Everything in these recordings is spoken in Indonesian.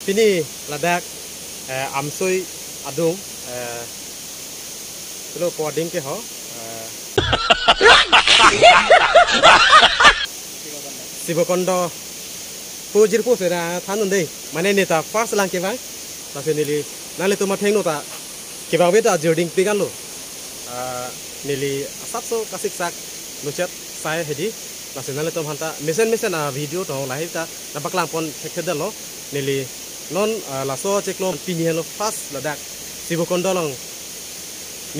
Pini ladak amsoi adung lo poding ke ho Sibokondo pujir pu sera thanun dei mane neta first lang ke bang tase nili nale to matheng no ta ke bang beta jording pigan lo nili satso kasik sak luchat sai hedi tase nale to hanta mesen a video to lahi ta napaklang pon thekhe lo nili non laso ceklom pinihelo fast ladak Sibokondo long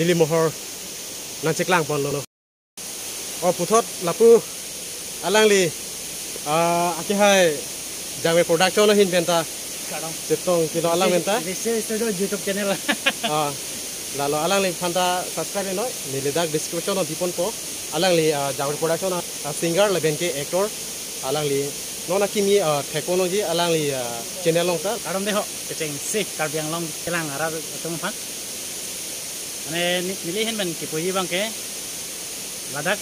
nili mohor nan ceklang pon lo o puthot lapu alang li aki hai jawe production hin benta setong kilo alang benta YouTube channel lalu alang li phanta subscribe no nili dak description on dipon po alang li jawe production singer leben ke actor alang li nona kimi technology alang li channel long ta karom deho keceng sih karbiang long kelang ara tung phak ane nili hen ban ki poyi bang ke ladak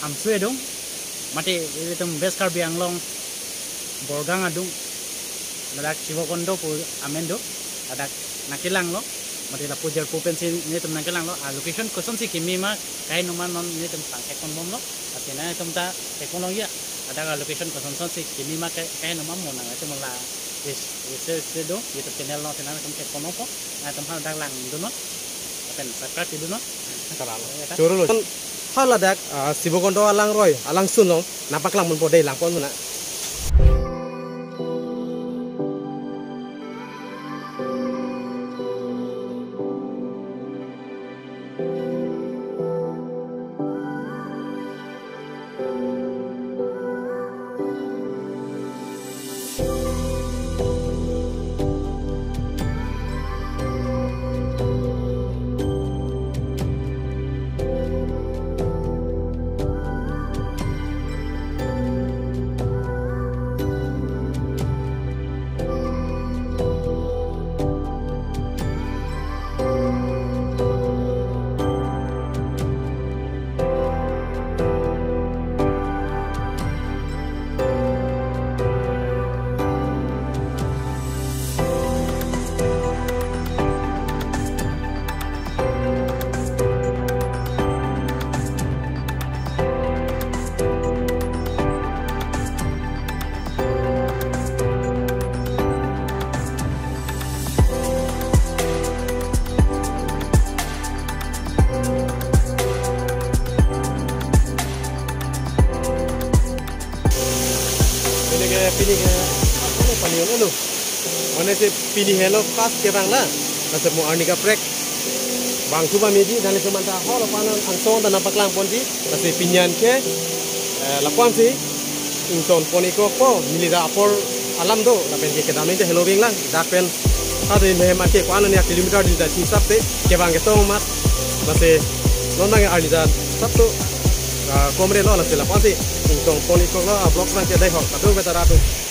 amsue dong mati itu best karbiang long borgang adung ladak Sibokondo pu amendo ladak nakilang lo mati la pujar pu pensin ni tum nakilang lo location kosom si kimi ma kai numan non ni tum tang ekon bom lo atina tum ta teknologi ada location kosom si kimi ma kai numan mo na tum la is do YouTube channel lo tina tum ekon po na tum ha dak lang do no apen subscribe do no curu lo hala dak Sibokondo alang roy alang sun long napaklang mun po dei lang pon na pilih apa panion elu mana se pilih hello fast ke bang la nase mo arnika prek bang tuba medi dan le manta holo panan angson dan napaklang ponti nase pinyan ke lapuan si ington poniko po milida apor alam do na pen ke damen te hello bing lang dapen ade me ma ke kwan ne kilometer di da sap te ke bang ke to mat nase non nang arida satu komre lo nase lapuan si ington poniko lo blok bang ke dai ho kadu betaratu